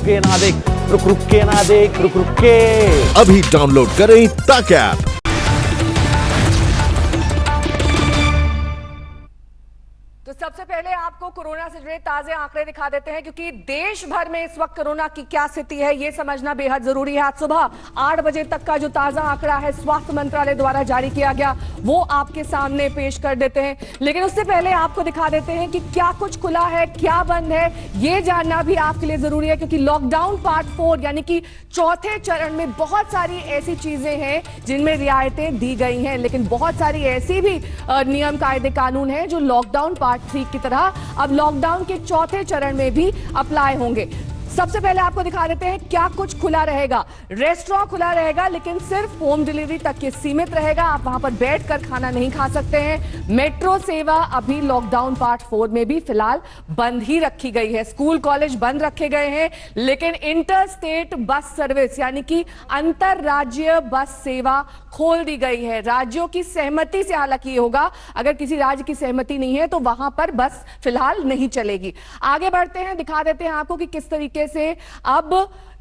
के ना देख, रुक के ना देख, रुक के। अभी डाउनलोड करें तक ऐप। तो सबसे पहले आपको कोरोना से जुड़े ताजे आंकड़े दिखा देते हैं, क्योंकि देश भर में इस वक्त कोरोना की क्या स्थिति है ये समझना बेहद जरूरी है। आज सुबह 8 बजे तक का जो ताजा आंकड़ा है स्वास्थ्य मंत्रालय द्वारा जारी किया गया, वो आपके सामने पेश कर देते हैं। लेकिन उससे पहले आपको दिखा देते हैं कि क्या कुछ खुला है, क्या बंद है, ये जानना भी आपके लिए जरूरी है, क्योंकि लॉकडाउन पार्ट 4 यानी कि चौथे चरण में बहुत सारी ऐसी चीजें हैं जिनमें रियायतें दी गई हैं, लेकिन बहुत सारी ऐसी भी नियम कायदे कानून हैं जो लॉकडाउन पार्ट 3 की तरह अब लॉकडाउन के चौथे चरण में भी अप्लाई होंगे। सबसे पहले आपको दिखा देते हैं क्या कुछ खुला रहेगा। रेस्टोरेंट खुला रहेगा, लेकिन सिर्फ होम डिलीवरी तक के सीमित रहेगा, आप वहां पर बैठकर खाना नहीं खा सकते हैं। मेट्रो सेवा अभी लॉकडाउन पार्ट 4 में भी फिलहाल बंद ही रखी गई है। स्कूल कॉलेज बंद रखे गए हैं, लेकिन इंटर स्टेट बस सर्विस यानी कि अंतरराज्यीय बस सेवा खोल दी गई है। राज्यों की सहमति से हालांकि ये होगा, अगर किसी राज्य की सहमति नहीं है तो वहां पर बस फिलहाल नहीं चलेगी। आगे बढ़ते हैं, दिखा देते हैं आपको कि किस तरीके से अब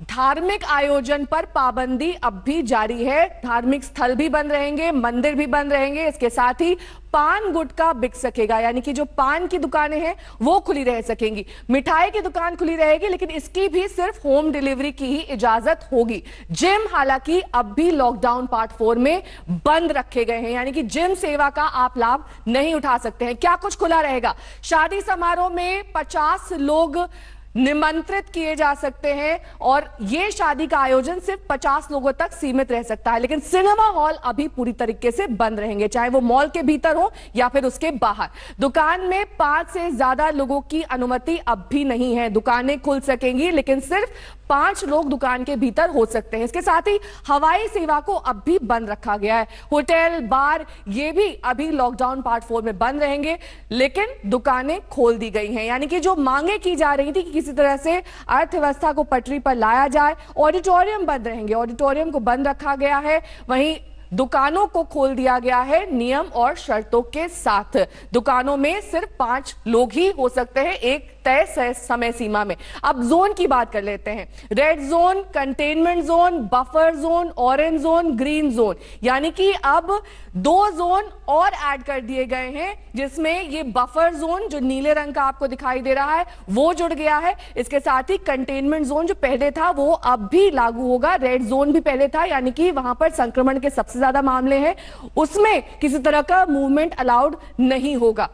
धार्मिक आयोजन पर पाबंदी अब भी जारी है। धार्मिक स्थल भी बंद रहेंगे, मंदिर भी बंद रहेंगे, इसके साथ ही पान गुटखा बिक सकेगा, यानी कि जो पान की दुकानें हैं वो खुली रह सकेंगी। मिठाई की दुकान खुली रहेगी, लेकिन इसकी भी सिर्फ होम डिलीवरी की ही इजाजत होगी। जिम हालांकि अब भी लॉकडाउन पार्ट 4 में बंद रखे गए हैं, यानी कि जिम सेवा का आप लाभ नहीं उठा सकते हैं। क्या कुछ खुला रहेगा? शादी समारोह में 50 लोग निमंत्रित किए जा सकते हैं और यह शादी का आयोजन सिर्फ 50 लोगों तक सीमित रह सकता है। लेकिन सिनेमा हॉल अभी पूरी तरीके से बंद रहेंगे, चाहे वो मॉल के भीतर हो या फिर उसके बाहर। दुकान में 5 से ज्यादा लोगों की अनुमति अब भी नहीं है। दुकानें खुल सकेंगी, लेकिन सिर्फ 5 लोग दुकान के भीतर हो सकते हैं। इसके साथ ही हवाई सेवा को अब भी बंद रखा गया है। होटल, बार ये भी अभी लॉकडाउन पार्ट 4 में बंद रहेंगे, लेकिन दुकानें खोल दी गई हैं। यानी कि जो मांगे की जा रही थी कि किसी तरह से अर्थव्यवस्था को पटरी पर लाया जाए, ऑडिटोरियम बंद रहेंगे, ऑडिटोरियम को बंद रखा गया है। वहीं दुकानों को खोल दिया गया है नियम और शर्तों के साथ। दुकानों में सिर्फ 5 लोग ही हो सकते हैं एक तय समय सीमा में। अब जोन की बात कर लेते हैं। Red zone, containment zone, buffer zone, orange zone, green zone, यानी कि अब 2 जोन और ऐड कर दिए गए हैं, जिसमें ये बफर जोन जो नीले रंग का आपको दिखाई दे रहा है वो जुड़ गया है। इसके साथ ही कंटेनमेंट जोन जो पहले था वो अब भी लागू होगा। रेड जोन भी पहले था, यानी कि वहां पर संक्रमण के सबसे ज्यादा मामले हैं, उसमें किसी तरह का मूवमेंट अलाउड नहीं होगा।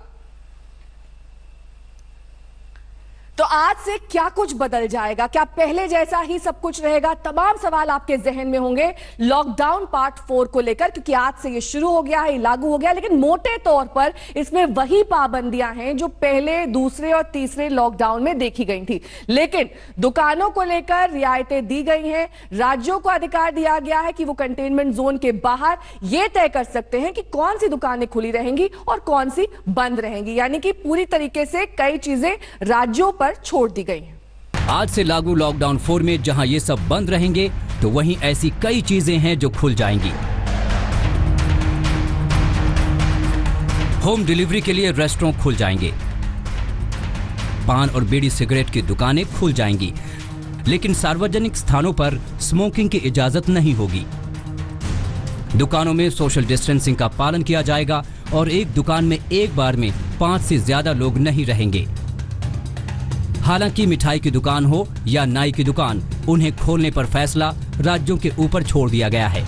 तो आज से क्या कुछ बदल जाएगा? क्या पहले जैसा ही सब कुछ रहेगा? तमाम सवाल आपके जहन में होंगे लॉकडाउन पार्ट 4 को लेकर, क्योंकि आज से ये शुरू हो गया है, लागू हो गया, लेकिन मोटे तौर पर इसमें वही पाबंदियां हैं जो पहले, दूसरे और तीसरे लॉकडाउन में देखी गई थी। लेकिन दुकानों को लेकर रियायतें दी गई हैं। राज्यों को अधिकार दिया गया है कि वो कंटेनमेंट जोन के बाहर ये तय कर सकते हैं कि कौन सी दुकानें खुली रहेंगी और कौन सी बंद रहेंगी, यानी कि पूरी तरीके से कई चीजें राज्यों पर छोड़ दी गई हैं। आज से लागू लॉकडाउन 4 में जहां ये सब बंद रहेंगे, तो वहीं ऐसी कई चीजें हैं जो खुल जाएंगी। होम डिलीवरी के लिए रेस्टोरेंट खुल जाएंगे, पान और बीड़ी सिगरेट की दुकानें खुल जाएंगी, लेकिन सार्वजनिक स्थानों पर स्मोकिंग की इजाजत नहीं होगी। दुकानों में सोशल डिस्टेंसिंग का पालन किया जाएगा और एक दुकान में एक बार में 5 से ज्यादा लोग नहीं रहेंगे। हालांकि मिठाई की दुकान हो या नाई की दुकान, उन्हें खोलने पर फैसला राज्यों के ऊपर छोड़ दिया गया है।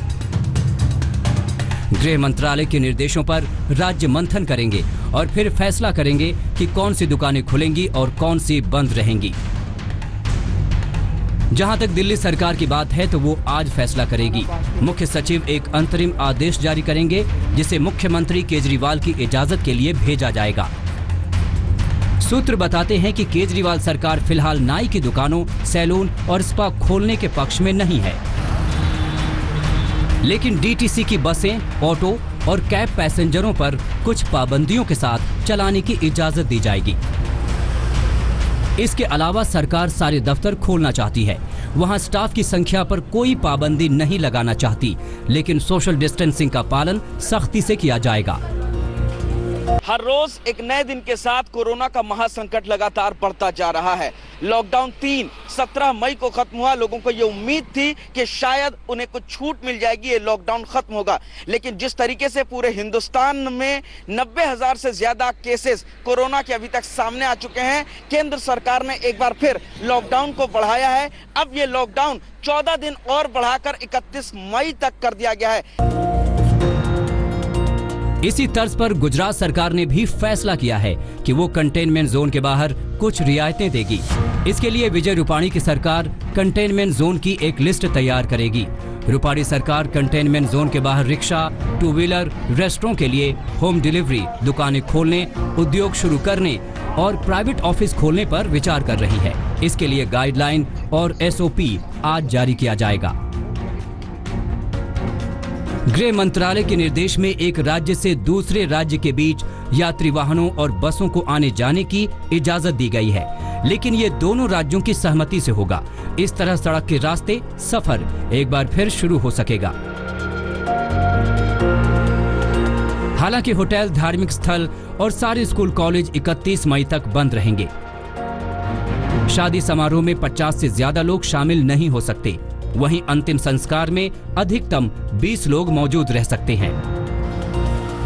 गृह मंत्रालय के निर्देशों पर राज्य मंथन करेंगे और फिर फैसला करेंगे कि कौन सी दुकानें खुलेंगी और कौन सी बंद रहेंगी। जहां तक दिल्ली सरकार की बात है तो वो आज फैसला करेगी। मुख्य सचिव एक अंतरिम आदेश जारी करेंगे, जिसे मुख्यमंत्री केजरीवाल की इजाजत के लिए भेजा जाएगा। सूत्र बताते हैं कि केजरीवाल सरकार फिलहाल नाई की दुकानों, सैलून और स्पा खोलने के पक्ष में नहीं है, लेकिन डीटीसी की बसें, ऑटो और कैब पैसेंजरों पर कुछ पाबंदियों के साथ चलाने की इजाजत दी जाएगी। इसके अलावा सरकार सारे दफ्तर खोलना चाहती है। वहां स्टाफ की संख्या पर कोई पाबंदी नहीं लगाना चाहती, लेकिन सोशल डिस्टेंसिंग का पालन सख्ती से किया जाएगा। हर रोज एक नए दिन के साथ कोरोना का महासंकट लगातार बढ़ता जा रहा है। लॉकडाउन 17 मई को खत्म हुआ। लोगों को ये उम्मीद थी कि शायद उन्हें कुछ छूट मिल जाएगी, ये लॉकडाउन खत्म होगा। लेकिन जिस तरीके से पूरे हिंदुस्तान में 90,000 से ज्यादा केसेस कोरोना के अभी तक सामने आ चुके हैं, केंद्र सरकार ने एक बार फिर लॉकडाउन को बढ़ाया है। अब ये लॉकडाउन 14 दिन और बढ़ाकर 31 मई तक कर दिया गया है। इसी तर्ज पर गुजरात सरकार ने भी फैसला किया है कि वो कंटेनमेंट जोन के बाहर कुछ रियायतें देगी। इसके लिए विजय रूपाणी की सरकार कंटेनमेंट जोन की एक लिस्ट तैयार करेगी। रूपाणी सरकार कंटेनमेंट जोन के बाहर रिक्शा, टू व्हीलर, रेस्टोरेंट के लिए होम डिलीवरी, दुकानें खोलने, उद्योग शुरू करने और प्राइवेट ऑफिस खोलने पर विचार कर रही है। इसके लिए गाइडलाइन और SOP आज जारी किया जाएगा। गृह मंत्रालय के निर्देश में एक राज्य से दूसरे राज्य के बीच यात्री वाहनों और बसों को आने जाने की इजाजत दी गई है, लेकिन ये दोनों राज्यों की सहमति से होगा। इस तरह सड़क के रास्ते सफर एक बार फिर शुरू हो सकेगा। हालांकि होटल, धार्मिक स्थल और सारे स्कूल कॉलेज 31 मई तक बंद रहेंगे। शादी समारोह में 50 से ज्यादा लोग शामिल नहीं हो सकते। वहीं अंतिम संस्कार में अधिकतम 20 लोग मौजूद रह सकते हैं।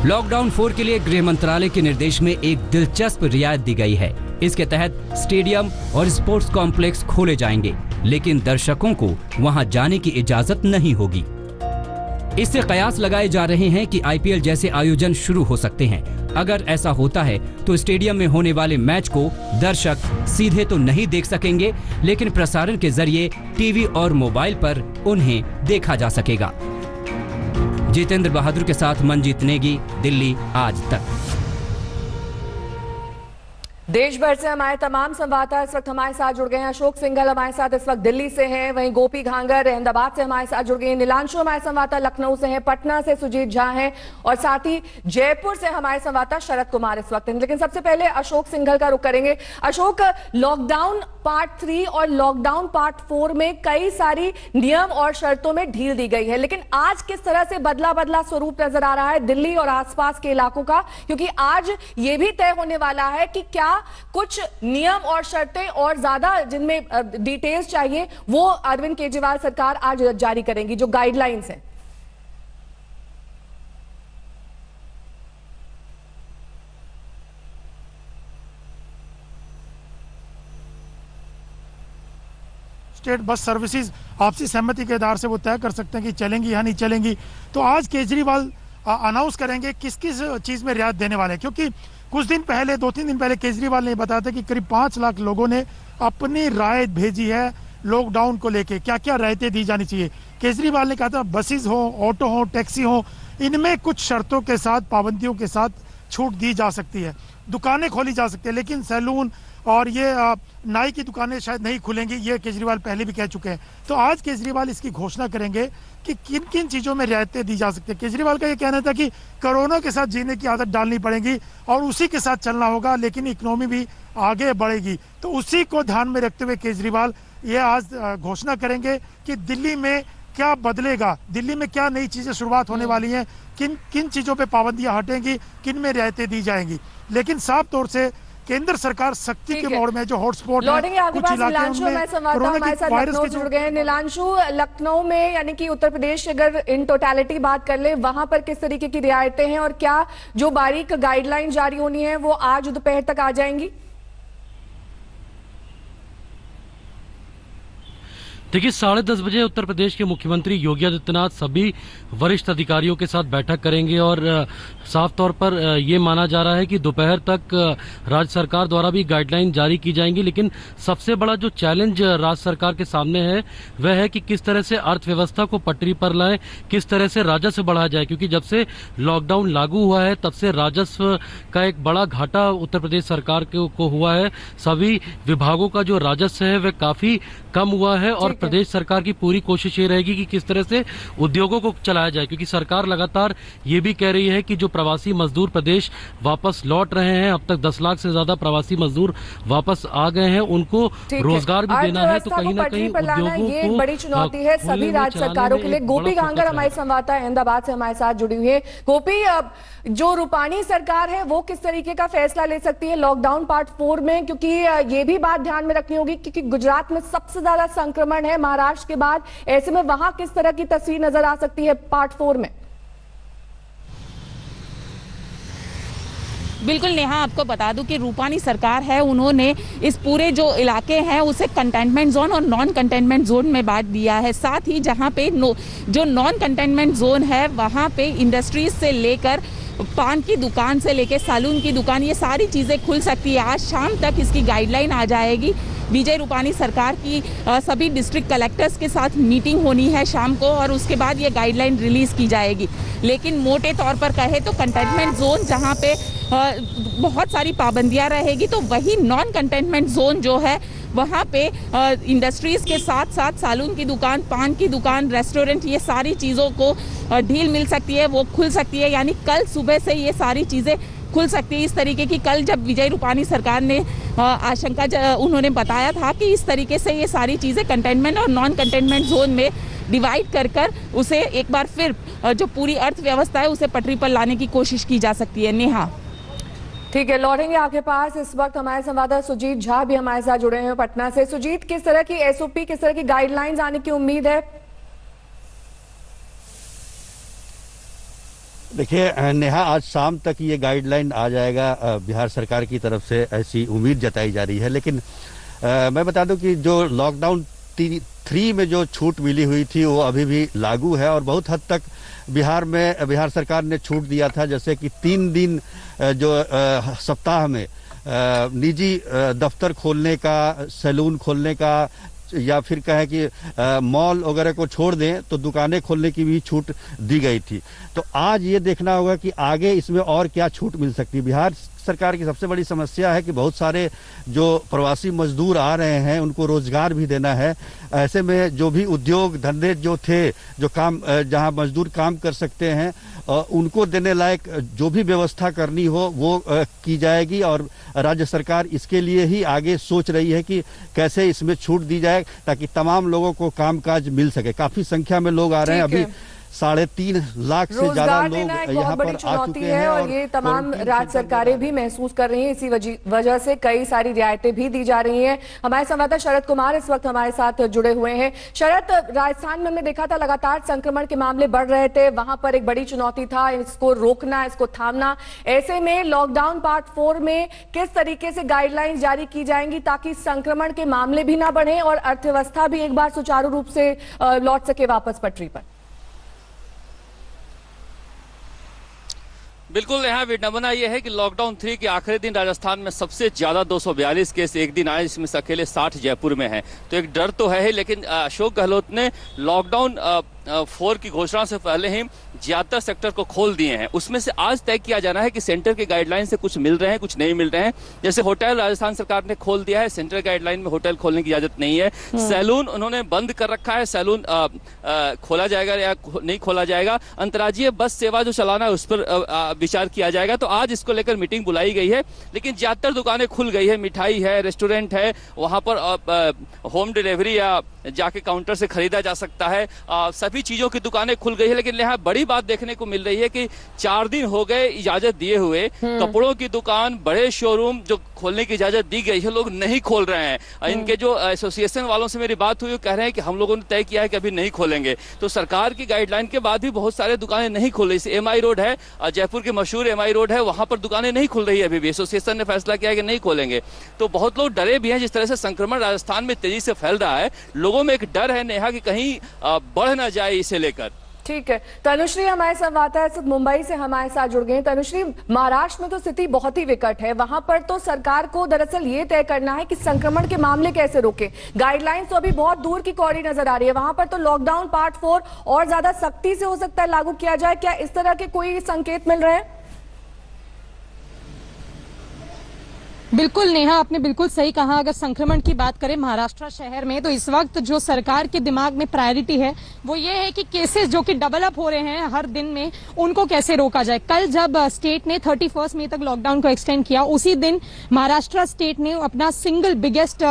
लॉकडाउन 4 के लिए गृह मंत्रालय के निर्देश में एक दिलचस्प रियायत दी गई है। इसके तहत स्टेडियम और स्पोर्ट्स कॉम्प्लेक्स खोले जाएंगे, लेकिन दर्शकों को वहां जाने की इजाजत नहीं होगी। इससे कयास लगाए जा रहे हैं कि IPL जैसे आयोजन शुरू हो सकते हैं। अगर ऐसा होता है तो स्टेडियम में होने वाले मैच को दर्शक सीधे तो नहीं देख सकेंगे, लेकिन प्रसारण के जरिए टीवी और मोबाइल पर उन्हें देखा जा सकेगा। जितेंद्र बहादुर के साथ मंजीत नेगी, दिल्ली आज तक। देश भर से हमारे तमाम संवाददाता इस वक्त हमारे साथ जुड़ गए हैं। अशोक सिंघल हमारे साथ इस वक्त दिल्ली से हैं, वहीं गोपी घांगर अहमदाबाद से हमारे साथ जुड़ गए हैं, नीलांशु हमारे संवाददाता लखनऊ से हैं, पटना से सुजीत झा हैं और साथ ही जयपुर से हमारे संवाददाता शरद कुमार इस वक्त हैं। लेकिन सबसे पहले अशोक सिंघल का रुख करेंगे। अशोक, लॉकडाउन पार्ट 3 और लॉकडाउन पार्ट 4 में कई सारी नियम और शर्तों में ढील दी गई है, लेकिन आज किस तरह से बदला स्वरूप नजर आ रहा है दिल्ली और आसपास के इलाकों का, क्योंकि आज ये भी तय होने वाला है कि क्या कुछ नियम और शर्तें और ज्यादा जिनमें डिटेल्स चाहिए वो अरविंद केजरीवाल सरकार आज जारी करेंगी, जो गाइडलाइंस हैं। स्टेट बस सर्विसेज आपसी सहमति के आधार से वो तय कर सकते हैं कि चलेंगी या नहीं चलेंगी। तो आज केजरीवाल अनाउंस करेंगे किस किस चीज़ में रियायत देने वाले हैं, क्योंकि कुछ दिन पहले 2-3 दिन पहले केजरीवाल ने बताया था कि करीब 5 लाख लोगों ने अपनी राय भेजी है लॉकडाउन को लेके, क्या क्या रायतें दी जानी चाहिए। केजरीवाल ने कहा था बसेस हो, ऑटो हो, टैक्सी हो, इनमें कुछ शर्तों के साथ, पाबंदियों के साथ छूट दी जा सकती है, दुकानें खोली जा सकती है, लेकिन सैलून और ये नाई की दुकानें शायद नहीं खुलेंगी, ये केजरीवाल पहले भी कह चुके हैं। तो आज केजरीवाल इसकी घोषणा करेंगे कि किन किन चीज़ों में रियायतें दी जा सकती है। केजरीवाल का ये कहना था कि कोरोना के साथ जीने की आदत डालनी पड़ेगी और उसी के साथ चलना होगा, लेकिन इकोनॉमी भी आगे बढ़ेगी। तो उसी को ध्यान में रखते हुए केजरीवाल ये आज घोषणा करेंगे कि दिल्ली में क्या बदलेगा, दिल्ली में क्या नई चीज़ें शुरुआत होने वाली हैं, किन किन चीज़ों पे पाबंदियां हटेंगी, किन में रियायतें दी जाएंगी। लेकिन साफ तौर से केंद्र सरकार सख्ती के मोड़ में, जो हॉटस्पॉट लौटेंगे आपके पास। नीलांशु हमारे संवाददाता हमारे साथ लखनऊ जुड़ गए हैं। नीलांशु, लखनऊ में यानी कि उत्तर प्रदेश अगर इन टोटलिटी बात कर ले, वहां पर किस तरीके की रियायतें हैं और क्या जो बारीक गाइडलाइन जारी होनी है वो आज दोपहर तक आ जाएंगी? देखिए 10:30 बजे उत्तर प्रदेश के मुख्यमंत्री योगी आदित्यनाथ सभी वरिष्ठ अधिकारियों के साथ बैठक करेंगे और साफ तौर पर ये माना जा रहा है कि दोपहर तक राज्य सरकार द्वारा भी गाइडलाइन जारी की जाएंगी। लेकिन सबसे बड़ा जो चैलेंज राज्य सरकार के सामने है वह है कि किस तरह से अर्थव्यवस्था को पटरी पर लाएं, किस तरह से राजस्व बढ़ाया जाए, क्योंकि जब से लॉकडाउन लागू हुआ है तब से राजस्व का एक बड़ा घाटा उत्तर प्रदेश सरकार को हुआ है। सभी विभागों का जो राजस्व है वह काफी कम हुआ है और प्रदेश सरकार की पूरी कोशिश ये रहेगी कि किस तरह से उद्योगों को चलाया जाए, क्योंकि सरकार लगातार ये भी कह रही है कि जो प्रवासी मजदूर प्रदेश वापस लौट रहे हैं, अब तक 10 लाख से ज्यादा प्रवासी मजदूर वापस आ गए हैं, उनको रोजगार भी देना है, तो कहीं ना कहीं उद्योगों ये को बड़ी चुनौती है सभी राज्य सरकारों के लिए। गोपी गांगर हमारे संवाददाता अहमदाबाद से हमारे साथ जुड़ी हुई है। गोपी, जो रूपानी सरकार है वो किस तरीके का फैसला ले सकती है लॉकडाउन पार्ट 4 में, क्योंकि ये भी बात ध्यान में रखनी होगी क्योंकि गुजरात में सबसे ज्यादा संक्रमण है महाराष्ट्र के बाद, ऐसे में वहां किस तरह की तस्वीर नजर आ सकती है पार्ट 4 में? बिल्कुल नेहा, आपको बता दूं कि रूपानी सरकार है, उन्होंने इस पूरे जो इलाके हैं उसे कंटेनमेंट जोन और नॉन कंटेनमेंट जोन में बांट दिया है। साथ ही जहां पे जो नॉन कंटेनमेंट जोन है वहां पे इंडस्ट्रीज से लेकर पान की दुकान से लेकर सैलून की दुकान, ये सारी चीज़ें खुल सकती है। आज शाम तक इसकी गाइडलाइन आ जाएगी। विजय रूपानी सरकार की सभी डिस्ट्रिक्ट कलेक्टर्स के साथ मीटिंग होनी है शाम को और उसके बाद ये गाइडलाइन रिलीज की जाएगी। लेकिन मोटे तौर पर कहे तो कंटेनमेंट जोन जहाँ पे बहुत सारी पाबंदियां रहेगी, तो वही नॉन कंटेनमेंट जोन जो है वहाँ पे इंडस्ट्रीज के साथ साथ सैलून की दुकान, पान की दुकान, रेस्टोरेंट, ये सारी चीज़ों को ढील मिल सकती है, वो खुल सकती है। यानी कल सुबह से ये सारी चीज़ें खुल सकती है। इस तरीके की कल जब विजय रूपानी सरकार ने आशंका उन्होंने बताया था कि इस तरीके से ये सारी चीज़ें कंटेनमेंट और नॉन कंटेनमेंट जोन में डिवाइड कर उसे एक बार फिर जो पूरी अर्थव्यवस्था है उसे पटरी पर लाने की कोशिश की जा सकती है। नेहा, ठीक है, लौटेंगे आपके पास। इस वक्त हमारे संवाददाता सुजीत झा भी हमारे साथ जुड़े हैं पटना से। सुजीत, किस तरह की एसओपी, किस तरह की गाइडलाइंस आने की उम्मीद है? देखिए नेहा, आज शाम तक ये गाइडलाइन आ जाएगा बिहार सरकार की तरफ से, ऐसी उम्मीद जताई जा रही है। लेकिन मैं बता दूं कि जो लॉकडाउन 3 में जो छूट मिली हुई थी वो अभी भी लागू है और बहुत हद तक बिहार सरकार ने छूट दिया था, जैसे कि 3 दिन जो सप्ताह में निजी दफ्तर खोलने का, सैलून खोलने का, या फिर कहें कि मॉल वगैरह को छोड़ दें तो दुकानें खोलने की भी छूट दी गई थी। तो आज ये देखना होगा कि आगे इसमें और क्या छूट मिल सकती है। बिहार सरकार की सबसे बड़ी समस्या है कि बहुत सारे जो प्रवासी मजदूर आ रहे हैं उनको रोजगार भी देना है। ऐसे में जो भी उद्योग धंधे जो थे, जो काम जहां मजदूर काम कर सकते हैं, उनको देने लायक जो भी व्यवस्था करनी हो वो की जाएगी और राज्य सरकार इसके लिए ही आगे सोच रही है कि कैसे इसमें छूट दी जाए ताकि तमाम लोगों को कामकाज मिल सके। काफी संख्या में लोग आ रहे हैं, अभी 3.5 लाख से ज्यादा लोग यहाँ पर आ चुके हैं और ये तमाम राज्य सरकारें भी महसूस कर रही हैं। इसी वजह से कई सारी रियायतें भी दी जा रही हैं। हमारे संवाददाता शरद कुमार इस वक्त हमारे साथ जुड़े हुए हैं। शरद, राजस्थान में हमने देखा था लगातार संक्रमण के मामले बढ़ रहे थे, वहां पर एक बड़ी चुनौती था इसको रोकना, इसको थामना। ऐसे में लॉकडाउन पार्ट 4 में किस तरीके से गाइडलाइंस जारी की जाएंगी ताकि संक्रमण के मामले भी ना बढ़े और अर्थव्यवस्था भी एक बार सुचारू रूप से लौट सके वापस पटरी पर? बिल्कुल, यहाँ विडंबना यह है कि लॉकडाउन 3 के आखिरी दिन राजस्थान में सबसे ज्यादा 242 केस एक दिन आए, जिसमें से अकेले 60 जयपुर में हैं। तो एक डर तो है ही, लेकिन अशोक गहलोत ने लॉकडाउन 4 की घोषणा से पहले ही ज्यादातर सेक्टर को खोल दिए हैं। उसमें से आज तय किया जाना है कि सेंटर के गाइडलाइन से कुछ मिल रहे हैं, कुछ नहीं मिल रहे हैं। जैसे होटल राजस्थान सरकार ने खोल दिया है, सेंटर गाइडलाइन में होटल खोलने की इजाजत नहीं है। सैलून उन्होंने बंद कर रखा है, सैलून खोला जाएगा या नहीं खोला जाएगा। अंतर्राज्यीय बस सेवा जो चलाना है उस पर विचार किया जाएगा। तो आज इसको लेकर मीटिंग बुलाई गई है, लेकिन ज्यादातर दुकानें खुल गई है। मिठाई है, रेस्टोरेंट है, वहां पर होम डिलीवरी या जाके काउंटर से खरीदा जा सकता है। सभी चीजों की दुकानें खुल गई है। लेकिन यहाँ बड़ी बात देखने को मिल रही है कि 4 दिन हो गए इजाजत दिए हुए, कपड़ों की दुकान, बड़े शोरूम जो खोलने की इजाजत दी गई है, लोग नहीं खोल रहे हैं। इनके जो एसोसिएशन वालों से मेरी बात हुई, वो कह रहे हैं कि हम लोगों ने तय किया है कि अभी नहीं खोलेंगे। तो सरकार की गाइडलाइन के बाद भी बहुत सारे दुकानें नहीं खोल रही। एमआई रोड है, जयपुर की मशहूर एमआई रोड है, वहां पर दुकानें नहीं खुल रही है अभी भी। एसोसिएशन ने फैसला किया है कि नहीं खोलेंगे। तो बहुत लोग डरे भी हैं जिस तरह से संक्रमण राजस्थान में तेजी से फैल रहा है। लोगों में एक डर है नेहा कि कहीं बढ़ ना जाए इसे लेकर। ठीक है, तनुश्री हमारे संवाददाता मुंबई से हमारे साथ जुड़ गए। तनुश्री, महाराष्ट्र में तो स्थिति बहुत ही विकट है, वहां पर तो सरकार को दरअसल ये तय करना है कि संक्रमण के मामले कैसे रोके। गाइडलाइंस तो अभी बहुत दूर की कौड़ी नजर आ रही है। वहां पर तो लॉकडाउन पार्ट 4 और ज्यादा सख्ती से हो सकता है लागू किया जाए। क्या इस तरह के कोई संकेत मिल रहे हैं? बिल्कुल नेहा, आपने बिल्कुल सही कहा। अगर संक्रमण की बात करें महाराष्ट्र शहर में, तो इस वक्त जो सरकार के दिमाग में प्रायोरिटी है वो ये है कि केसेस जो कि डेवलप हो रहे हैं हर दिन में, उनको कैसे रोका जाए। कल जब स्टेट ने 31 मई तक लॉकडाउन को एक्सटेंड किया, उसी दिन महाराष्ट्र स्टेट ने अपना बिगेस्ट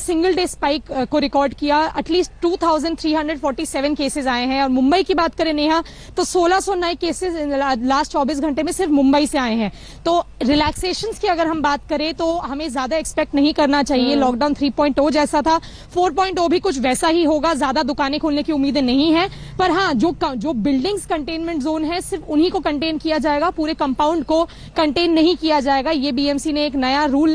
सिंगल डे स्पाइक को रिकॉर्ड किया। एटलीस्ट 2347 केसेस आए हैं। और मुंबई की बात करें नेहा, तो 1600 नए केसेस लास्ट 24 घंटे में सिर्फ मुंबई से आए हैं। तो रिलैक्सेशन की अगर हम बात करें तो हमें ज्यादा एक्सपेक्ट नहीं करना चाहिए। लॉकडाउन 3.0 जैसा था, 4.0 भी कुछ वैसा ही होगा। ज्यादा दुकानें खोलने की उम्मीदें नहीं है। पर हाँ, जो बिल्डिंग्स कंटेनमेंट जोन है सिर्फ उन्हीं को कंटेन किया जाएगा, पूरे कंपाउंड को कंटेन नहीं किया जाएगा। ये बीएमसी ने एक नया रूल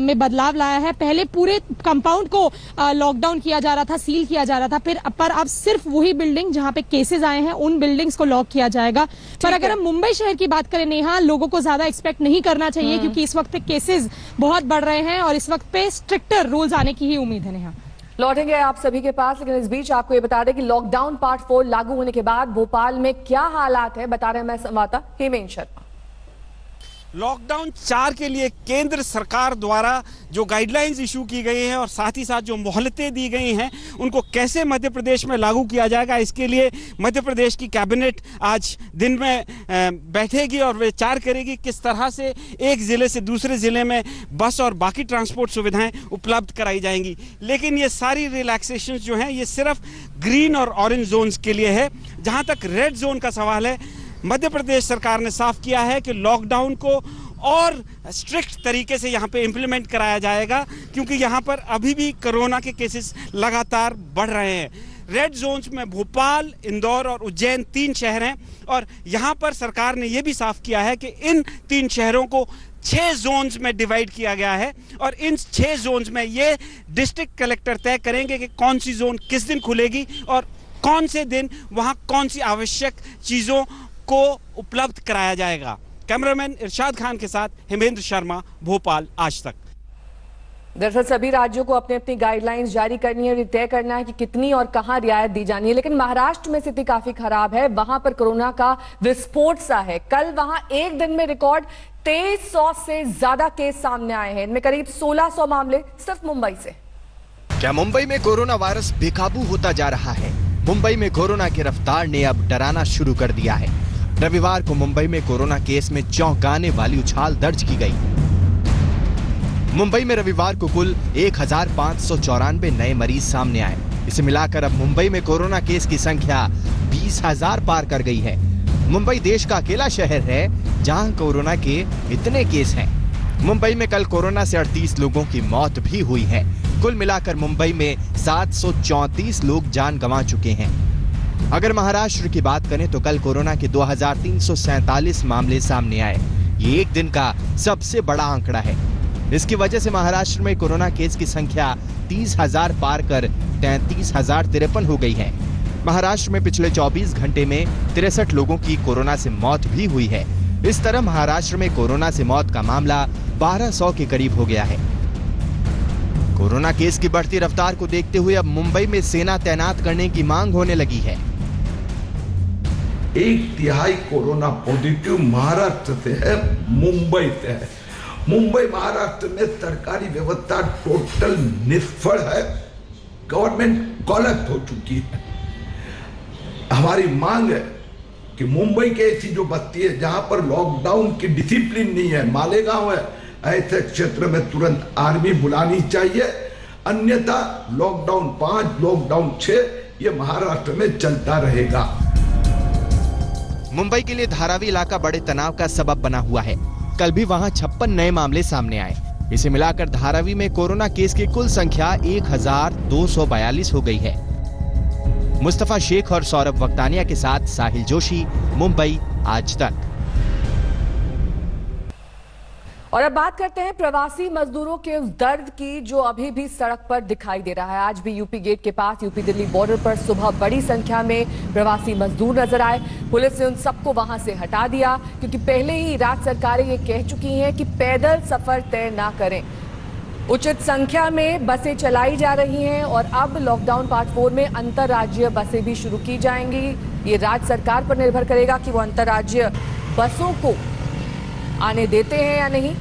में बदलाव लाया है। पहले पूरे कंपाउंड को लॉकडाउन किया जा रहा था, सील किया जा रहा था, पर अब सिर्फ वही बिल्डिंग जहां पे केसेस आए हैं उन बिल्डिंग्स को लॉक किया जाएगा। पर अगर हम मुंबई शहर की बात करें नेहा, लोगों को ज्यादा एक्सपेक्ट नहीं करना चाहिए, क्योंकि इस वक्त केसेस बहुत बढ़ रहे हैं और इस वक्त पे स्ट्रिक्टर रूल्स आने की ही उम्मीद है नेहा। लौटेंगे आप सभी के पास, लेकिन इस बीच आपको ये बता दें कि लॉकडाउन पार्ट 4 लागू होने के बाद भोपाल में क्या हालात है, बता रहे हैं मैं संवाददाता हेमेंद्र शर्मा। लॉकडाउन 4 के लिए केंद्र सरकार द्वारा जो गाइडलाइंस इशू की गई हैं और साथ ही साथ जो मोहलतें दी गई हैं, उनको कैसे मध्य प्रदेश में लागू किया जाएगा, इसके लिए मध्य प्रदेश की कैबिनेट आज दिन में बैठेगी और विचार करेगी किस तरह से एक ज़िले से दूसरे ज़िले में बस और बाकी ट्रांसपोर्ट सुविधाएं उपलब्ध कराई जाएंगी। लेकिन ये सारी रिलैक्सेशन जो हैं ये सिर्फ ग्रीन और ऑरेंज जोन्स के लिए है। जहाँ तक रेड जोन का सवाल है, मध्य प्रदेश सरकार ने साफ किया है कि लॉकडाउन को और स्ट्रिक्ट तरीके से यहाँ पे इम्प्लीमेंट कराया जाएगा, क्योंकि यहाँ पर अभी भी कोरोना के केसेस लगातार बढ़ रहे हैं। रेड जोन्स में भोपाल, इंदौर और उज्जैन 3 शहर हैं और यहाँ पर सरकार ने ये भी साफ किया है कि इन 3 शहरों को 6 जोन्स में डिवाइड किया गया है और इन 6 जोन्स में ये डिस्ट्रिक्ट कलेक्टर तय करेंगे कि कौन सी जोन किस दिन खुलेगी और कौन से दिन वहाँ कौन सी आवश्यक चीज़ों को उपलब्ध कराया जाएगा। कैमरामैन इरशाद खान के साथ हेमेंद्र शर्मा, भोपाल, आज तक। दरअसल सभी राज्यों को अपनी अपनी गाइडलाइंस जारी करनी है और तय करना है कि कितनी और कहां रियायत दी जानी है। लेकिन महाराष्ट्र में स्थिति काफी खराब है। वहां पर कोरोना का विस्फोट सा है। कल वहां एक दिन में रिकॉर्ड 2300 से ज्यादा केस सामने आए हैं। इनमें करीब 1600 मामले सिर्फ मुंबई से। क्या मुंबई में कोरोना वायरस बेकाबू होता जा रहा है? मुंबई में कोरोना की रफ्तार ने अब डराना शुरू कर दिया है। रविवार को मुंबई में कोरोना केस में चौंकाने वाली उछाल दर्ज की गई। मुंबई में रविवार को कुल 1594 नए मरीज सामने आए। इसे मिलाकर अब मुंबई में कोरोना केस की संख्या 20,000 पार कर गई है। मुंबई देश का अकेला शहर है जहां कोरोना के इतने केस हैं। मुंबई में कल कोरोना से 38 लोगों की मौत भी हुई है। कुल मिलाकर मुंबई में 734 लोग जान गंवा चुके हैं। अगर महाराष्ट्र की बात करें तो कल कोरोना के 2347 मामले सामने आए। ये एक दिन का सबसे बड़ा आंकड़ा है। इसकी वजह से महाराष्ट्र में कोरोना केस की संख्या 30,000 पार कर 33,053 हो गई है। महाराष्ट्र में पिछले 24 घंटे में 63 लोगों की कोरोना से मौत भी हुई है। इस तरह महाराष्ट्र में कोरोना से मौत का मामला 1200 के करीब हो गया है। कोरोना केस की बढ़ती रफ्तार को देखते हुए अब मुंबई में सेना तैनात करने की मांग होने लगी है। 1/3 कोरोना पॉजिटिव महाराष्ट्र से है, मुंबई से है। मुंबई महाराष्ट्र में सरकारी व्यवस्था टोटल निष्फल है। गवर्नमेंट कोलैप्स हो चुकी है। हमारी मांग है कि मुंबई के ऐसी जो बस्ती है जहां पर लॉकडाउन की डिसिप्लिन नहीं है, मालेगांव है, ऐसे क्षेत्र में तुरंत आर्मी बुलानी चाहिए। अन्यथा लॉकडाउन 5, लॉकडाउन 6 ये महाराष्ट्र में चलता रहेगा। मुंबई के लिए धारावी इलाका बड़े तनाव का सबब बना हुआ है। कल भी वहां 56 नए मामले सामने आए। इसे मिलाकर धारावी में कोरोना केस की कुल संख्या 1242 हो गई है। मुस्तफा शेख और सौरभ वक्तानिया के साथ साहिल जोशी, मुंबई, आज तक। और अब बात करते हैं प्रवासी मजदूरों के उस दर्द की जो अभी भी सड़क पर दिखाई दे रहा है। आज भी यूपी गेट के पास यूपी दिल्ली बॉर्डर पर सुबह बड़ी संख्या में प्रवासी मजदूर नजर आए। पुलिस ने उन सबको वहां से हटा दिया, क्योंकि पहले ही राज्य सरकारें ये कह चुकी हैं कि पैदल सफर तय ना करें। उचित संख्या में बसें चलाई जा रही हैं और अब लॉकडाउन पार्ट 4 में अंतर्राज्यीय बसें भी शुरू की जाएंगी। ये राज्य सरकार पर निर्भर करेगा कि वो अंतर्राज्यीय बसों को आने देते हैं या नहीं।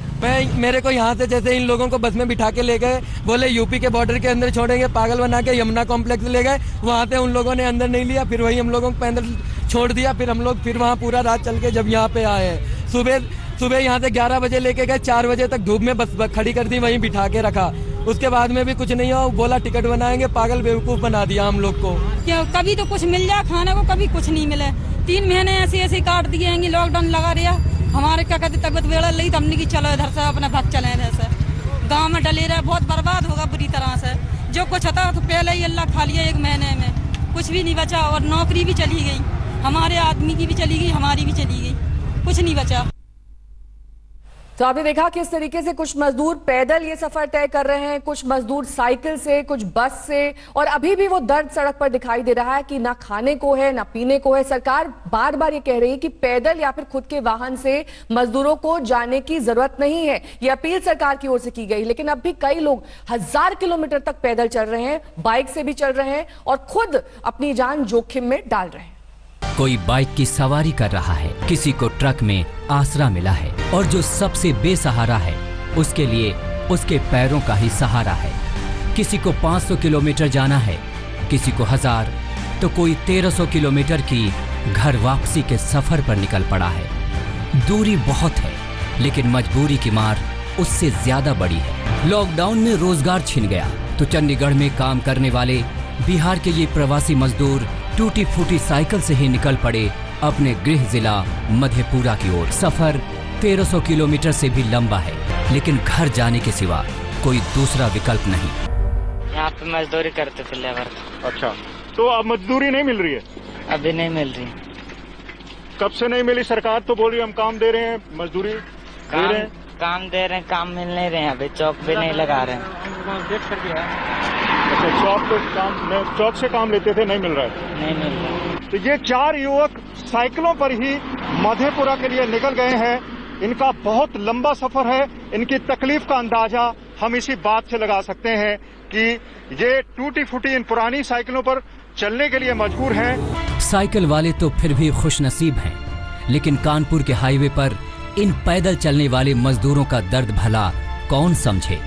मेरे को यहाँ से जैसे इन लोगों को बस में बिठा के ले गए, बोले यूपी के बॉर्डर के अंदर छोड़ेंगे, पागल बना के यमुना कॉम्प्लेक्स ले गए, वहाँ से उन लोगों ने अंदर नहीं लिया, फिर वही हम लोगों को अंदर छोड़ दिया, फिर हम लोग फिर वहाँ पूरा रात चल के जब यहाँ पे आए हैं, सुबह यहाँ से 11 बजे लेके गए, 4 बजे तक धूप में बस खड़ी कर दी, वहीं बिठा के रखा, उसके बाद में भी कुछ नहीं हुआ, बोला टिकट बनाएंगे, पागल बेवकूफ़ बना दिया हम लोग को। क्या कभी तो कुछ मिल जाए खाने को, कभी कुछ नहीं मिले, 3 महीने ऐसे काट दिए हैं, लॉकडाउन लगा रहा, हमारे क्या कहते तबियत बिगड़ रही तो हमने की चलो इधर से अपने भाग चले इधर से, गांव में डले रहे, बहुत बर्बाद होगा बुरी तरह से, जो कुछ था तो पहले ही अल्लाह खा लिया, 1 महीने में कुछ भी नहीं बचा, और नौकरी भी चली गई, हमारे आदमी की भी चली गई, हमारी भी चली गई, कुछ नहीं बचा। तो आपने देखा किस तरीके से कुछ मजदूर पैदल ये सफर तय कर रहे हैं, कुछ मजदूर साइकिल से, कुछ बस से, और अभी भी वो दर्द सड़क पर दिखाई दे रहा है कि ना खाने को है ना पीने को है। सरकार बार बार ये कह रही है कि पैदल या फिर खुद के वाहन से मजदूरों को जाने की जरूरत नहीं है, ये अपील सरकार की ओर से की गई, लेकिन अब भी कई लोग 1000 किलोमीटर तक पैदल चल रहे हैं, बाइक से भी चल रहे हैं और खुद अपनी जान जोखिम में डाल रहे हैं। कोई बाइक की सवारी कर रहा है, किसी को ट्रक में आसरा मिला है, और जो सबसे बेसहारा है उसके लिए उसके पैरों का ही सहारा है। किसी को 500 किलोमीटर जाना है, किसी को 1000, तो कोई 1300 किलोमीटर की घर वापसी के सफर पर निकल पड़ा है। दूरी बहुत है, लेकिन मजबूरी की मार उससे ज्यादा बड़ी है। लॉकडाउन में रोजगार छिन गया तो चंडीगढ़ में काम करने वाले बिहार के ये प्रवासी मजदूर टूटी फूटी साइकिल से ही निकल पड़े अपने गृह जिला मधेपुरा की ओर। सफर 1300 किलोमीटर से भी लंबा है, लेकिन घर जाने के सिवा कोई दूसरा विकल्प नहीं। यहाँ पे मजदूरी करते थे लेबर। अच्छा, तो अब मजदूरी नहीं मिल रही है? अभी नहीं मिल रही। कब से नहीं मिली? सरकार तो बोल रही हम काम दे रहे हैं, मजदूरी दे रहे हैं। काम दे रहे हैं, काम मिल नहीं रहे हैं, अभी चौक भी नहीं लगा रहे हैं। अच्छा, चौक से काम लेते थे, नहीं मिल रहा है? नहीं मिल रहा है। तो ये 4 युवक साइकिलों पर ही मधेपुरा के लिए निकल गए हैं। इनका बहुत लंबा सफर है, इनकी तकलीफ का अंदाजा हम इसी बात से लगा सकते हैं कि ये टूटी फूटी इन पुरानी साइकिलों पर चलने के लिए मजबूर हैं। साइकिल वाले तो फिर भी खुशनसीब हैं, लेकिन कानपुर के हाईवे पर इन पैदल चलने वाले मजदूरों का दर्द भला कौन समझे।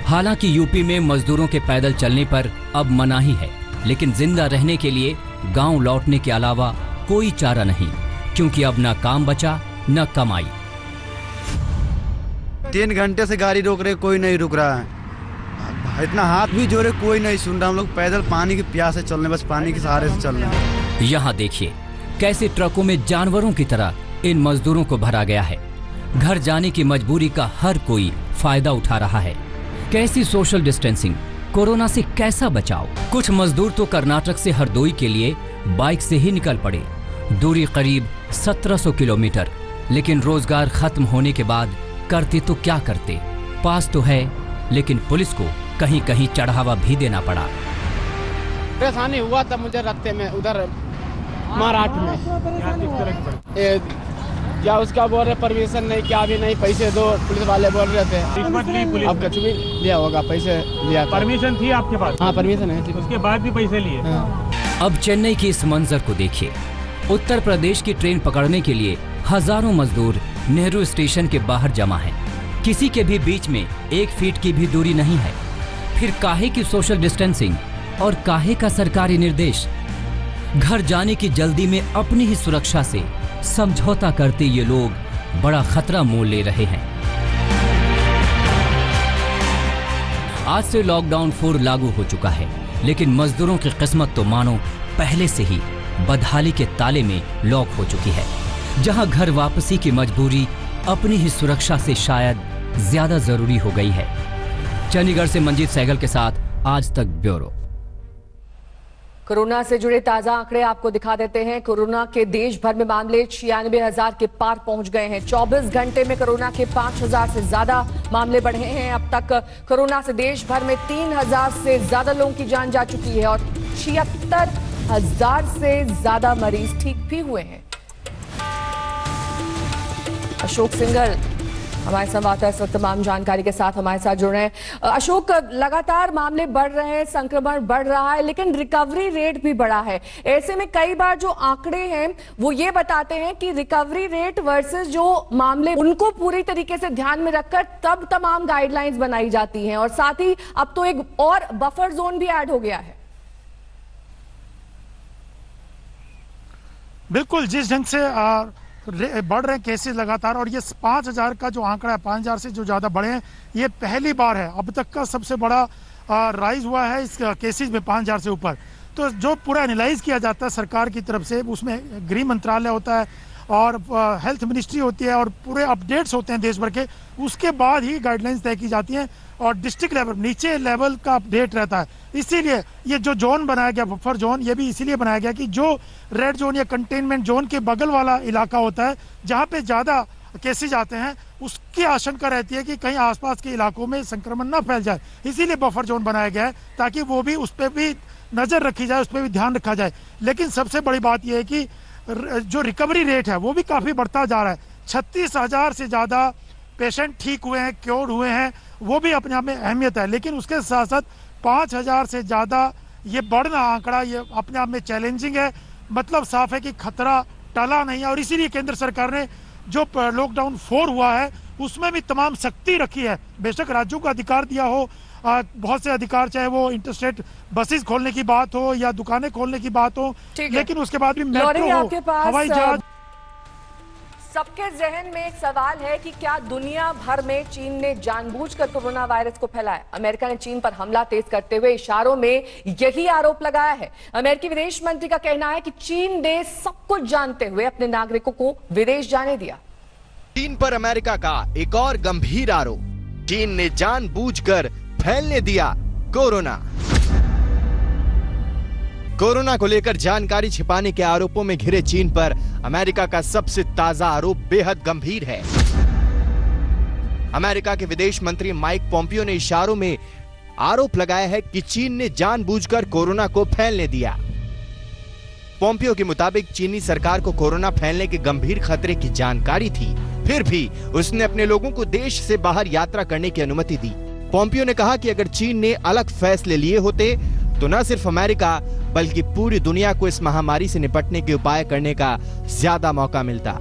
हालांकि यूपी में मजदूरों के पैदल चलने पर अब मनाही है, लेकिन जिंदा रहने के लिए गांव लौटने के अलावा कोई चारा नहीं, क्योंकि अब न काम बचा न कमाई। 3 घंटे से गाड़ी रोक रहे, कोई नहीं रुक रहा है, इतना हाथ भी जोड़े कोई नहीं सुन रहा। हम लोग पैदल पानी की प्यास से चल रहे, बस पानी के सहारे से चल रहे हैं। यहाँ देखिए कैसे ट्रकों में जानवरों की तरह इन मजदूरों को भरा गया है। घर जाने की मजबूरी का हर कोई फायदा उठा रहा है। कैसी सोशल डिस्टेंसिंग, कोरोना से कैसा बचाव। कुछ मजदूर तो कर्नाटक से हरदोई के लिए बाइक से ही निकल पड़े, दूरी करीब 1700 किलोमीटर, लेकिन रोजगार खत्म होने के बाद करते तो क्या करते। पास तो है, लेकिन पुलिस को कहीं कहीं चढ़ावा भी देना पड़ा। परेशानी हुआ था मुझे रास्ते में, उधर महाराष्ट्र में क्या उसका बोल रहे परमिशन नहीं, क्या भी नहीं, पैसे दो, पुलिस वाले बोल रहे थे। अब कुछ भी लिया होगा, पैसे लिया। परमिशन थी आपके पास? हाँ, परमिशन है, उसके बाद भी पैसे लिए। हाँ। अब चेन्नई के इस मंजर को देखिए। उत्तर प्रदेश की ट्रेन पकड़ने के लिए हजारों मजदूर नेहरू स्टेशन के बाहर जमा हैं। किसी के भी बीच में 1 फीट की भी दूरी नहीं है। फिर काहे की सोशल डिस्टेंसिंग और काहे का सरकारी निर्देश। घर जाने की जल्दी में अपनी ही सुरक्षा से समझौता करते ये लोग बड़ा खतरा मोल ले रहे हैं। आज से लॉकडाउन 4 लागू हो चुका है, लेकिन मजदूरों की किस्मत तो मानो पहले से ही बदहाली के ताले में लॉक हो चुकी है, जहां घर वापसी की मजबूरी अपनी ही सुरक्षा से शायद ज्यादा जरूरी हो गई है। चंडीगढ़ से मंजीत सहगल के साथ आज तक ब्यूरो। कोरोना से जुड़े ताजा आंकड़े आपको दिखा देते हैं। कोरोना के देश भर में मामले 96,000 के पार पहुंच गए हैं। 24 घंटे में कोरोना के 5,000 से ज्यादा मामले बढ़े हैं। अब तक कोरोना से देश भर में 3,000 से ज्यादा लोगों की जान जा चुकी है और 76,000 से ज्यादा मरीज ठीक भी हुए हैं। अशोक सिंघल हमारे संवाददाता इस वक्त तमाम जानकारी के साथ हमारे साथ जुड़ रहे हैं। अशोक, लगातार मामले बढ़ रहे हैं, संक्रमण बढ़ रहा है, लेकिन रिकवरी रेट भी बढ़ा है। ऐसे में कई बार जो आंकड़े हैं वो ये बताते हैं कि रिकवरी रेट वर्सेस जो मामले, उनको पूरी तरीके से ध्यान में रखकर तब तमाम गाइडलाइंस बनाई जाती हैं, और साथ ही अब तो एक और बफर जोन भी ऐड हो गया है। बिल्कुल, जिस ढंग से बढ़ रहे केसेस लगातार, और ये 5000 का जो आंकड़ा है, 5000 से जो ज़्यादा बढ़े हैं, ये पहली बार है। अब तक का सबसे बड़ा राइज हुआ है इस केसेस में 5000 से ऊपर। तो जो पूरा एनालाइज किया जाता है सरकार की तरफ से, उसमें गृह मंत्रालय होता है और हेल्थ मिनिस्ट्री होती है और पूरे अपडेट्स होते हैं देश भर के, उसके बाद ही गाइडलाइंस तय की जाती हैं और डिस्ट्रिक्ट लेवल, नीचे लेवल का अपडेट रहता है। इसीलिए ये जो जोन बनाया गया, बफर जोन, ये भी इसीलिए बनाया गया कि जो रेड जोन या कंटेनमेंट जोन के बगल वाला इलाका होता है, जहाँ पे ज़्यादा केसेज आते हैं, उसकी आशंका रहती है कि कहीं आसपास के इलाकों में संक्रमण ना फैल जाए। इसीलिए बफर जोन बनाया गया है, ताकि वो भी, उस पर भी नज़र रखी जाए, उस पर भी ध्यान रखा जाए। लेकिन सबसे बड़ी बात यह है कि जो रिकवरी रेट है वो भी काफ़ी बढ़ता जा रहा है। 36,000 से ज़्यादा पेशेंट ठीक हुए हैं, क्योर हुए हैं, वो भी अपने आप में अहमियत है। लेकिन उसके साथ साथ 5000 से ज़्यादा ये बढ़ना आंकड़ा, ये अपने आप में चैलेंजिंग है। मतलब साफ है कि खतरा टला नहीं है, और इसीलिए केंद्र सरकार ने जो लॉकडाउन 4 हुआ है उसमें भी तमाम सख्ती रखी है। बेशक राज्यों को अधिकार दिया हो, बहुत से अधिकार, चाहे वो इंटरस्टेट बसेस खोलने की बात हो या दुकानें खोलने की बात हो, लेकिन उसके बाद भी मेट्रो हो, हवाई जहाज। सबके जहन में एक सवाल है कि क्या दुनिया भर में चीन ने जानबूझकर कोरोना वायरस को फैलाया? अमेरिका ने चीन पर हमला तेज करते हुए इशारों में यही आरोप लगाया है। अमेरिकी विदेश मंत्री का कहना है कि चीन ने सब कुछ जानते हुए अपने नागरिकों को विदेश जाने दिया। चीन पर अमेरिका का एक और गंभीर आरोप, चीन ने जानबूझकर फैलने दिया कोरोना। कोरोना को लेकर जानकारी छिपाने के आरोपों में घिरे चीन पर अमेरिका का सबसे ताजा आरोप बेहद गंभीर है। अमेरिका के विदेश मंत्री माइक पोम्पियो ने इशारों में आरोप लगाया है कि चीन ने जानबूझकर कोरोना को फैलने दिया। पोम्पियो के मुताबिक चीनी सरकार को कोरोना फैलने के गंभीर खतरे की जानकारी थी, फिर भी उसने अपने लोगों को देश से बाहर यात्रा करने की अनुमति दी। पोम्पियो ने कहा कि अगर चीन ने अलग फैसले लिए होते तो न सिर्फ अमेरिका बल्कि पूरी दुनिया को इस महामारी से निपटने के उपाय करने का ज्यादा मौका मिलता।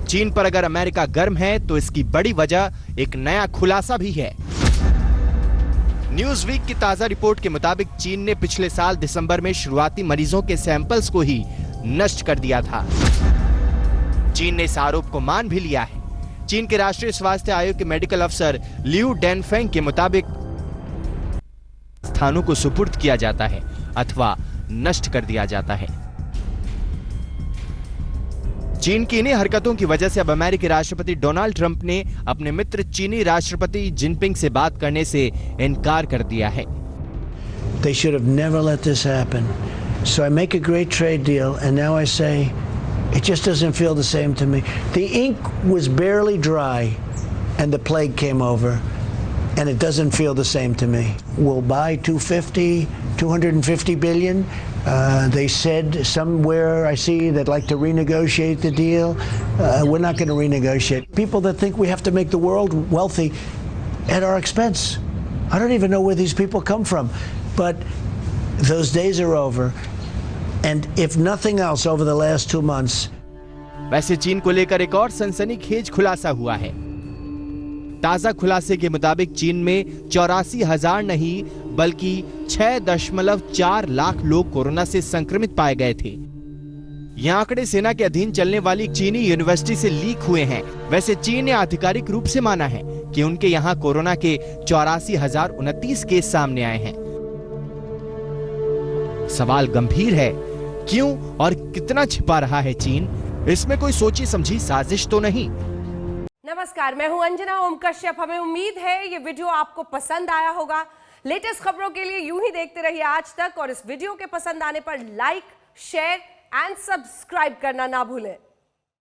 चीन पर अगर अमेरिका गर्म है तो इसकी बड़ी वजह एक नया खुलासा भी है। न्यूज वीक की ताजा रिपोर्ट के मुताबिक चीन ने पिछले साल दिसंबर में शुरुआती मरीजों के सैंपल्स को ही नष्ट कर दिया था। चीन ने इस आरोप को मान भी लिया है। चीन के राष्ट्रीय स्वास्थ्य आयोग के मेडिकल अफसर लियू डेनफेंग के मुताबिक स्थानों को सुपुर्द किया जाता है अथवा नष्ट कर दिया जाता है। चीन की इन्हीं हरकतों की वजह से अब अमेरिकी राष्ट्रपति डोनाल्ड ट्रंप ने अपने मित्र चीनी राष्ट्रपति जिनपिंग से बात करने से इनकार कर दिया है। They should have never let this happen. So I make a great trade deal and now I say it just doesn't feel the same to me. The ink was barely dry and the plague came over and it doesn't feel the same to me. We'll buy 250 billion. They said somewhere I see they'd like to renegotiate the deal. We're not going to renegotiate. People that think we have to make the world wealthy at our expense. I don't even know where these people come from. But those days are over. And if nothing else over the last 2 months. वैसे चीन को लेकर एक और सनसनीखेज खुलासा हुआ है। ताजा खुलासे के मुताबिक चीन में 84,000 नहीं बल्कि 6.4 लाख लोग कोरोना से संक्रमित पाए गए थे। ये आंकड़े सेना के अधीन चलने वाली चीनी यूनिवर्सिटी से लीक हुए हैं। वैसे चीन ने आधिकारिक रूप से माना है कि उनके यहाँ कोरोना के 84,029 केस सामने आए हैं। सवाल गंभीर है, क्यों और कितना छिपा रहा है चीन? इसमें कोई सोची समझी साजिश तो नहीं? नमस्कार, मैं हूं अंजना ओम कश्यप। हमें उम्मीद है ये वीडियो आपको पसंद आया होगा। लेटेस्ट खबरों के लिए यूं ही देखते रहिए आज तक, और इस वीडियो के पसंद आने पर लाइक, शेयर एंड सब्सक्राइब करना ना भूलें।